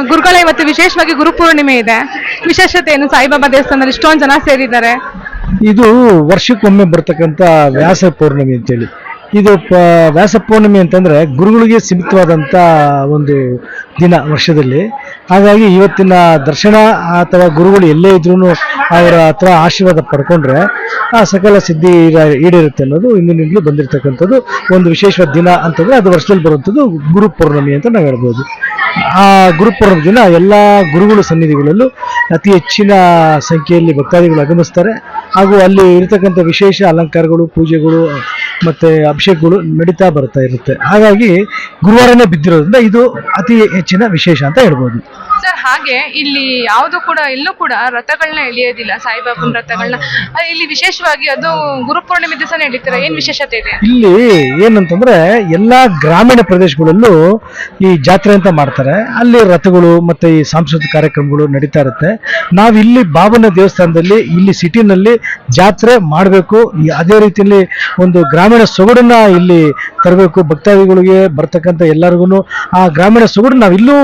ಗುರುಗಳ ಇವತ್ತು ವಿಶೇಷವಾಗಿ ಗುರುಪೂರ್ಣಿಮೆ ಇದೆ. ವಿಶೇಷತೆ ಏನು? ಸಾಯಿಬಾಬಾ ದೇವಸ್ಥಾನದಲ್ಲಿ ಇಷ್ಟೊಂದು ಜನ ಸೇರಿದ್ದಾರೆ. ಇದು ವರ್ಷಕ್ಕೊಮ್ಮೆ ಬರ್ತಕ್ಕಂಥ ವ್ಯಾಸ ಪೌರ್ಣಿಮೆ ಅಂತೇಳಿ. ಇದು ವ್ಯಾಸ ಪೌರ್ಣಿಮೆ ಅಂತಂದ್ರೆ ಗುರುಗಳಿಗೆ ಸೀಮಿತವಾದಂಥ ಒಂದು ದಿನ ವರ್ಷದಲ್ಲಿ. ಹಾಗಾಗಿ ಇವತ್ತಿನ ದರ್ಶನ ಅಥವಾ ಗುರುಗಳು ಎಲ್ಲೇ ಇದ್ರೂ ಅವರ ಹತ್ರ ಆಶೀರ್ವಾದ ಪಡ್ಕೊಂಡ್ರೆ ಆ ಸಕಲ ಸಿದ್ಧಿ ಈಡೇರುತ್ತೆ ಅನ್ನೋದು ಇಂದಿನಿಂದಲೂ ಬಂದಿರತಕ್ಕಂಥದ್ದು ಒಂದು ವಿಶೇಷವಾದ ದಿನ ಅಂತಂದ್ರೆ ಅದು ವರ್ಷದಲ್ಲಿ ಬರುವಂಥದ್ದು ಗುರು ಪೌರ್ಣಿಮೆ ಅಂತ ನಾವು ಹೇಳ್ಬೋದು. ಆ ಗುರುಪೌರ್ಣಿಮೆ ದಿನ ಎಲ್ಲ ಗುರುಗಳ ಸನ್ನಿಧಿಗಳಲ್ಲೂ ಅತಿ ಹೆಚ್ಚಿನ ಸಂಖ್ಯೆಯಲ್ಲಿ ಭಕ್ತಾದಿಗಳು ಆಗಮಿಸ್ತಾರೆ. ಹಾಗೂ ಅಲ್ಲಿ ಇರತಕ್ಕಂಥ ವಿಶೇಷ ಅಲಂಕಾರಗಳು, ಪೂಜೆಗಳು ಮತ್ತೆ ಅಭಿಷೇಕಗಳು ನಡೀತಾ ಬರ್ತಾ ಇರುತ್ತೆ. ಹಾಗಾಗಿ ಗುರುವಾರನೇ ಬಿದ್ದಿರೋದ್ರಿಂದ ಇದು ಅತಿ ಹೆಚ್ಚಿನ ವಿಶೇಷ ಅಂತ ಹೇಳ್ಬೋದು. ಸರ್, ಹಾಗೆ ಇಲ್ಲಿ ಯಾವುದು ಕೂಡ ಎಲ್ಲೂ ಕೂಡ ರಥಗಳನ್ನ ಎಳೆಯೋದಿಲ್ಲ, ಸಾಯಿಬಾಬನ ರಥಗಳನ್ನ. ಇಲ್ಲಿ ವಿಶೇಷವಾಗಿ ಅದು ಗುರುಪೂರ್ಣಿಮೆ ದಿವಸ ನಡೀತಾರೆ. ಏನ್ ವಿಶೇಷತೆ ಇದೆ ಇಲ್ಲಿ? ಏನಂತಂದ್ರೆ ಎಲ್ಲಾ ಗ್ರಾಮೀಣ ಪ್ರದೇಶಗಳಲ್ಲೂ ಈ ಜಾತ್ರೆ ಅಂತ ಮಾಡ್ತಾರೆ. ಅಲ್ಲಿ ರಥಗಳು ಮತ್ತೆ ಈ ಸಾಂಸ್ಕೃತಿಕ ಕಾರ್ಯಕ್ರಮಗಳು ನಡೀತಾ ಇರುತ್ತೆ. ನಾವು ಇಲ್ಲಿ ಬಾಬನ ದೇವಸ್ಥಾನದಲ್ಲಿ ಇಲ್ಲಿ ಸಿಟಿನಲ್ಲಿ ಜಾತ್ರೆ ಮಾಡಬೇಕು. ಅದೇ ರೀತಿಯಲ್ಲಿ ಒಂದು ಗ್ರಾಮೀಣ ಸೊಗಡನ್ನ ಇಲ್ಲಿ ತರಬೇಕು. ಭಕ್ತಾದಿಗಳಿಗೆ ಬರ್ತಕ್ಕಂಥ ಎಲ್ಲರಿಗೂ ಆ ಗ್ರಾಮೀಣ ಸೊಗಡು ನಾವು ಇಲ್ಲೂ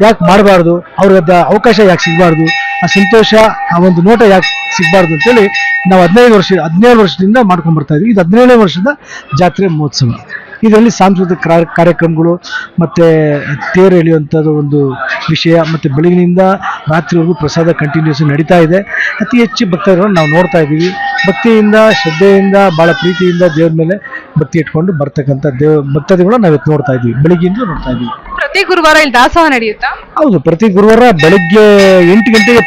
ಯಾಕೆ ಮಾಡಬಾರ್ದು, ಅವ್ರಿಗೆ ಅವಕಾಶ ಯಾಕೆ ಸಿಗಬಾರ್ದು, ಆ ಸಂತೋಷ, ಆ ಒಂದು ನೋಟ ಯಾಕೆ ಸಿಗಬಾರ್ದು ಅಂತೇಳಿ ನಾವು 17 ವರ್ಷದಿಂದ ಮಾಡ್ಕೊಂಡ್ ಬರ್ತಾ ಇದ್ವಿ. ಇದು 17ನೇ ವರ್ಷದ ಜಾತ್ರೆ ಮಹೋತ್ಸವ. ಇದರಲ್ಲಿ ಸಾಂಸ್ಕೃತಿಕ ಕಾರ್ಯಕ್ರಮಗಳು ಮತ್ತೆ ತೇರು ಎಳೆಯುವಂಥದ್ದು ಒಂದು ವಿಷಯ. ಮತ್ತೆ ಬೆಳಗಿನಿಂದ ರಾತ್ರಿವರೆಗೂ ಪ್ರಸಾದ ಕಂಟಿನ್ಯೂಸ್ ನಡೀತಾ ಇದೆ. ಅತಿ ಹೆಚ್ಚು ಭಕ್ತರನ್ನು ನಾವು ನೋಡ್ತಾ ಇದ್ದೀವಿ. ಭಕ್ತಿಯಿಂದ, ಶ್ರದ್ಧೆಯಿಂದ, ಬಹಳ ಪ್ರೀತಿಯಿಂದ ದೇವ್ರ ಮೇಲೆ ಭಕ್ತಿ ಇಟ್ಕೊಂಡು ಬರ್ತಕ್ಕಂಥ ಭಕ್ತಾದಿಗಳನ್ನ ನಾವು ನೋಡ್ತಾ ಇದ್ದೀವಿ. ಬೆಳಿಗ್ಗೆಯಿಂದ ನೋಡ್ತಾ ಇದ್ದೀವಿ. ಪ್ರತಿ ಗುರುವಾರ ಇಲ್ಲಿ ದಾಸೋಹ ನಡೆಯುತ್ತಾ? ಹೌದು, ಪ್ರತಿ ಗುರುವಾರ ಬೆಳಗ್ಗೆ 8 ಗಂಟೆಗೆ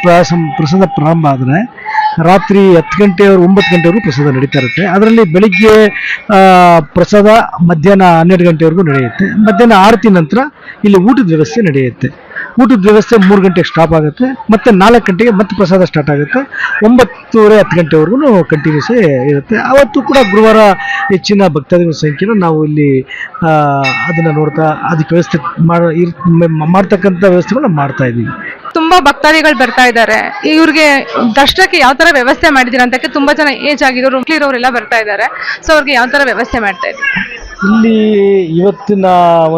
ಪ್ರಸಾದ ಪ್ರಾರಂಭ ಆದರೆ ರಾತ್ರಿ 10 ಗಂಟೆವರೆಗೂ 9 ಗಂಟೆವರೆಗೂ ಪ್ರಸಾದ ನಡೀತಾ ಇರುತ್ತೆ. ಅದರಲ್ಲಿ ಬೆಳಿಗ್ಗೆ ಪ್ರಸಾದ ಮಧ್ಯಾಹ್ನ 12 ಗಂಟೆವರೆಗೂ ನಡೆಯುತ್ತೆ. ಮಧ್ಯಾಹ್ನ ಆರತಿ ನಂತರ ಇಲ್ಲಿ ಊಟದ ವ್ಯವಸ್ಥೆ ನಡೆಯುತ್ತೆ. ಊಟದ ವ್ಯವಸ್ಥೆ 3 ಗಂಟೆಗೆ ಸ್ಟಾಪ್ ಆಗುತ್ತೆ. ಮತ್ತೆ 4 ಗಂಟೆಗೆ ಮತ್ತೆ ಪ್ರಸಾದ ಸ್ಟಾರ್ಟ್ ಆಗುತ್ತೆ. 9:30 10 ಗಂಟೆವರೆಗೂ ಕಂಟಿನ್ಯೂಸ್ ಇರುತ್ತೆ. ಅವತ್ತು ಕೂಡ ಗುರುವಾರ ಹೆಚ್ಚಿನ ಭಕ್ತಾದಿಗಳ ಸಂಖ್ಯೆನ ನಾವು ಇಲ್ಲಿ ಅದನ್ನ ನೋಡ್ತಾ ಅದಕ್ಕೆ ವ್ಯವಸ್ಥೆ ಮಾಡ್ತಕ್ಕಂಥ ವ್ಯವಸ್ಥೆಗಳನ್ನ ಮಾಡ್ತಾ ಇದ್ದೀವಿ. ತುಂಬಾ ಭಕ್ತಾದಿಗಳು ಬರ್ತಾ ಇದ್ದಾರೆ. ಇವ್ರಿಗೆ ದರ್ಶನಕ್ಕೆ ಯಾವ ತರ ವ್ಯವಸ್ಥೆ ಮಾಡಿದೀರಾ ಅಂತಕ್ಕೆ ತುಂಬಾ ಜನ ಏಜ್ ಆಗಿರೋರು, ಮಕ್ಕಳಿರೋರೆಲ್ಲ ಬರ್ತಾ ಇದ್ದಾರೆ. ಸೊ ಅವ್ರಿಗೆ ಯಾವ ತರ ವ್ಯವಸ್ಥೆ ಮಾಡ್ತಾ ಇದ್ದೀವಿ? ಇಲ್ಲಿ ಇವತ್ತಿನ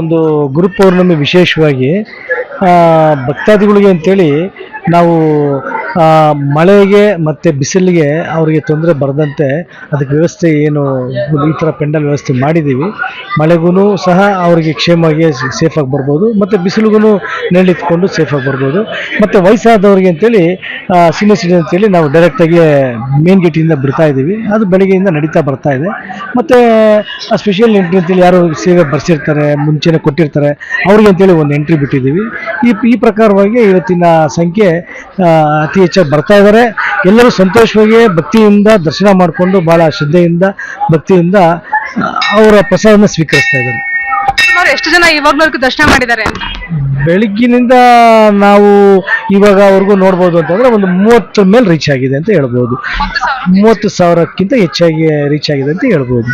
ಒಂದು ಗುರುಪೌರ್ಣಿಮೆ ವಿಶೇಷವಾಗಿ ಭಕ್ತಾದಿಗಳಿಗೆ ಅಂತೇಳಿ ನಾವು ಮಳೆಗೆ ಮತ್ತು ಬಿಸಿಲಿಗೆ ಅವರಿಗೆ ತೊಂದರೆ ಬರದಂತೆ ಅದಕ್ಕೆ ವ್ಯವಸ್ಥೆ ಏನು ಈ ಥರ ಪೆಂಡಲ್ ವ್ಯವಸ್ಥೆ ಮಾಡಿದ್ದೀವಿ. ಮಳೆಗೂ ಸಹ ಅವರಿಗೆ ಕ್ಷೇಮವಾಗಿ ಸೇಫಾಗಿ ಬರ್ಬೋದು, ಮತ್ತು ಬಿಸಿಲಿಗೂ ನೆರಳಿತ್ಕೊಂಡು ಸೇಫಾಗಿ ಬರ್ಬೋದು. ಮತ್ತು ವಯಸ್ಸಾದವ್ರಿಗೆ ಅಂತೇಳಿ ಸೀನಿಯರ್ ಸಿಟಿಜನ್ ಅಂತೇಳಿ ನಾವು ಡೈರೆಕ್ಟಾಗಿ ಮೇನ್ ಗೇಟಿಂದ ಬಿಡ್ತಾ ಇದ್ದೀವಿ. ಅದು ಬೆಳಗ್ಗೆಯಿಂದ ನಡೀತಾ ಬರ್ತಾ ಇದೆ. ಮತ್ತು ಸ್ಪೆಷಲ್ ಎಂಟ್ರಿ ಅಂತೇಳಿ ಯಾರು ಸೇವೆ ಬರ್ಸಿರ್ತಾರೆ, ಮುಂಚೆನೇ ಕೊಟ್ಟಿರ್ತಾರೆ, ಅವ್ರಿಗೆ ಅಂತೇಳಿ ಒಂದು ಎಂಟ್ರಿ ಬಿಟ್ಟಿದ್ದೀವಿ. ಈ ಪ್ರಕಾರವಾಗಿ ಇವತ್ತಿನ ಸಂಖ್ಯೆ ಅತಿ ಹೆಚ್ಚಾಗಿ ಬರ್ತಾ ಇದ್ದಾರೆ. ಎಲ್ಲರೂ ಸಂತೋಷವಾಗಿ ಭಕ್ತಿಯಿಂದ ದರ್ಶನ ಮಾಡಿಕೊಂಡು ಬಹಳ ಶ್ರದ್ಧೆಯಿಂದ ಭಕ್ತಿಯಿಂದ ಅವರ ಪ್ರಸಾದನ ಸ್ವೀಕರಿಸ್ತಾ ಇದ್ದಾರೆ. ಎಷ್ಟು ಜನ ಇವಾಗ್ಲವರೆಗೂ ದರ್ಶನ ಮಾಡಿದ್ದಾರೆ ಅಂತ? ಬೆಳಗ್ಗಿನಿಂದ ನಾವು ಇವಾಗವರೆಗೂ ನೋಡ್ಬೋದು ಅಂತಂದ್ರೆ ಒಂದು 30 ಮೇಲೆ ರೀಚ್ ಆಗಿದೆ ಅಂತ ಹೇಳ್ಬೋದು. 30,000ಕ್ಕಿಂತ ಹೆಚ್ಚಾಗಿ ರೀಚ್ ಆಗಿದೆ ಅಂತ ಹೇಳ್ಬೋದು.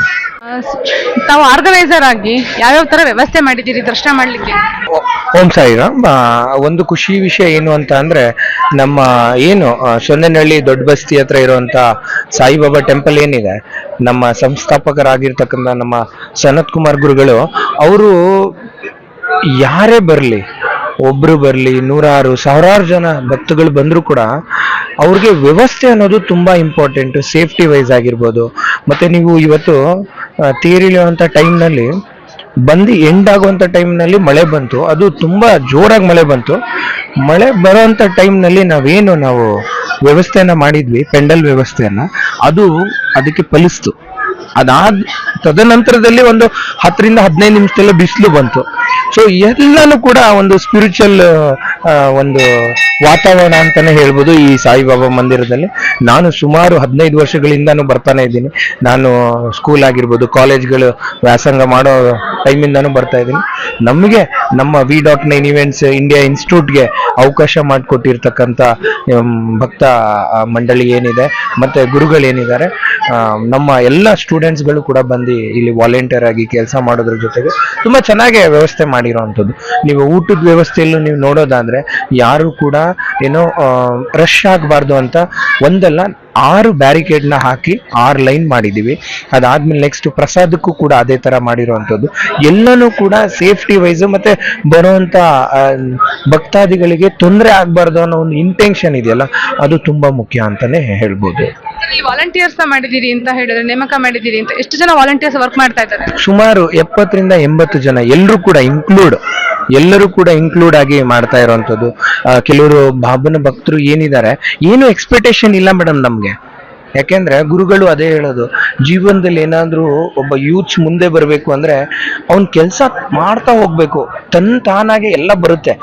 ತಾವು ಆರ್ಗನೈಸರ್ ಆಗಿ ಯಾವ್ಯಾವ ತರ ವ್ಯವಸ್ಥೆ ಮಾಡಿದ್ದೀರಿ ದರ್ಶನ ಮಾಡ್ಲಿಕ್ಕೆ? ಓಂ ಸಾಯಿರಾಮ್. ಒಂದು ಖುಷಿ ವಿಷಯ ಏನು ಅಂತ ಅಂದ್ರೆ, ನಮ್ಮ ಏನು ಸೊನ್ನೆನಹಳ್ಳಿ ದೊಡ್ಡ ಬಸ್ತಿ ಹತ್ರ ಇರುವಂತ ಸಾಯಿಬಾಬಾ ಟೆಂಪಲ್ ಏನಿದೆ, ನಮ್ಮ ಸಂಸ್ಥಾಪಕರಾಗಿರ್ತಕ್ಕಂಥ ನಮ್ಮ ಸನತ್ ಕುಮಾರ್ ಗುರುಗಳು ಅವರು ಯಾರೇ ಬರಲಿ, ಒಬ್ರು ಬರಲಿ, 100,000 ಜನ ಭಕ್ತಗಳು ಬಂದರೂ ಕೂಡ ಅವ್ರಿಗೆ ವ್ಯವಸ್ಥೆ ಅನ್ನೋದು ತುಂಬಾ ಇಂಪಾರ್ಟೆಂಟ್. ಸೇಫ್ಟಿ ವೈಸ್ ಆಗಿರ್ಬೋದು. ಮತ್ತೆ ನೀವು ಇವತ್ತು ತೇರಿಳಿಯುವಂಥ ಟೈಮ್ನಲ್ಲಿ ಬಂದು ಎಂಡ್ ಆಗುವಂಥ ಟೈಮ್ನಲ್ಲಿ ಮಳೆ ಬಂತು. ಅದು ತುಂಬಾ ಜೋರಾಗಿ ಮಳೆ ಬಂತು. ಮಳೆ ಬರೋವಂಥ ಟೈಮ್ನಲ್ಲಿ ನಾವು ವ್ಯವಸ್ಥೆಯನ್ನ ಮಾಡಿದ್ವಿ, ಪೆಂಡಲ್ ವ್ಯವಸ್ಥೆಯನ್ನ. ಅದು ಅದಕ್ಕೆ ಫಲಿಸ್ತು. ತದನಂತರದಲ್ಲಿ ಒಂದು 10 ರಿಂದ 15 ನಿಮಿಷದಲ್ಲೇ ಬಿಸಿಲು ಬಂತು. ಸೊ ಎಲ್ಲಾನು ಕೂಡ ಒಂದು ಸ್ಪಿರಿಚುವಲ್ ಒಂದು ವಾತಾವರಣ ಅಂತಾನೆ ಹೇಳ್ಬೋದು ಈ ಸಾಯಿಬಾಬಾ ಮಂದಿರದಲ್ಲಿ. ನಾನು ಸುಮಾರು 15 ವರ್ಷಗಳಿಂದಾನು ಬರ್ತಾನೆ ಇದ್ದೀನಿ. ನಾನು ಸ್ಕೂಲ್ ಆಗಿರ್ಬೋದು, ಕಾಲೇಜ್ಗಳು ವ್ಯಾಸಂಗ ಮಾಡೋ ಟೈಮಿಂದಾನು ಬರ್ತಾ ಇದ್ದೀನಿ. ನಮಗೆ ನಮ್ಮ V.9 ಇವೆಂಟ್ಸ್ ಇಂಡಿಯಾ ಇನ್ಸ್ಟಿಟ್ಯೂಟ್ಗೆ ಅವಕಾಶ ಮಾಡಿಕೊಟ್ಟಿರ್ತಕ್ಕಂಥ ಭಕ್ತ ಮಂಡಳಿ ಏನಿದೆ ಮತ್ತೆ ಗುರುಗಳೇನಿದ್ದಾರೆ, ನಮ್ಮ ಎಲ್ಲ ಸ್ಟೂಡೆಂಟ್ಸ್ಗಳು ಕೂಡ ಬಂದು ಇಲ್ಲಿ ವಾಲಂಟಿಯರ್ ಆಗಿ ಕೆಲಸ ಮಾಡೋದ್ರ ಜೊತೆಗೆ ತುಂಬಾ ಚೆನ್ನಾಗಿ ವ್ಯವಸ್ಥೆ ಮಾಡಿರೋವಂಥದ್ದು. ನೀವು ಊಟದ ವ್ಯವಸ್ಥೆಯಲ್ಲೂ ನೀವು ನೋಡೋದಾದ್ರೆ ಯಾರು ಕೂಡ ಏನೋ ರಶ್ ಆಗಬಾರ್ದು ಅಂತ ಒಂದಲ್ಲ 6 ಬ್ಯಾರಿಕೇಡ್ನ ಹಾಕಿ 6 ಲೈನ್ ಮಾಡಿದ್ದೀವಿ. ಅದಾದ್ಮೇಲೆ ನೆಕ್ಸ್ಟ್ ಪ್ರಸಾದಕ್ಕೂ ಕೂಡ ಅದೇ ತರ ಮಾಡಿರುವಂಥದ್ದು. ಎಲ್ಲನೂ ಕೂಡ ಸೇಫ್ಟಿ ವೈಸ್ ಮತ್ತೆ ಬರುವಂತ ಭಕ್ತಾದಿಗಳಿಗೆ ತೊಂದರೆ ಆಗ್ಬಾರ್ದು ಅನ್ನೋ ಒಂದು ಇಂಟೆನ್ಷನ್ ಇದೆಯಲ್ಲ, ಅದು ತುಂಬಾ ಮುಖ್ಯ ಅಂತಾನೆ ಹೇಳ್ಬೋದು. ಇಲ್ಲಿ ವಾಲಂಟಿಯರ್ಸ್ ಮಾಡಿದಿರಿ ಅಂತ ಹೇಳಿದ್ರೆ, ನೇಮಕ ಮಾಡಿದಿರಿ ಅಂತ, ಎಷ್ಟು ಜನ ವಾಲಂಟಿಯರ್ಸ್ ವರ್ಕ್ ಮಾಡ್ತಾ ಇದ್ದಾರೆ? ಸುಮಾರು 70 ರಿಂದ 80 ಜನ ಎಲ್ಲರೂ ಕೂಡ ಇನ್ಕ್ಲೂಡ್ ಆಗಿ ಮಾಡ್ತಾ ಇರುವಂತದ್ದು. ಕೆಲವರು ಬಾಬನ ಭಕ್ತರು ಏನಿದ್ದಾರೆ, ಏನು ಎಕ್ಸ್ಪೆಕ್ಟೇಷನ್ ಇಲ್ಲ ಮೇಡಮ್ ನಮ್ಗೆ. ಯಾಕೆಂದ್ರೆ ಗುರುಗಳು ಅದೇ ಹೇಳೋದು, ಜೀವನದಲ್ಲಿ ಏನಾದ್ರೂ ಒಬ್ಬ ಯೂತ್ಸ್ ಮುಂದೆ ಬರಬೇಕು ಅಂದ್ರೆ ಅವ್ನ್ ಕೆಲಸ ಮಾಡ್ತಾ ಹೋಗ್ಬೇಕು, ತಾನಾಗೆ ಎಲ್ಲ ಬರುತ್ತೆ.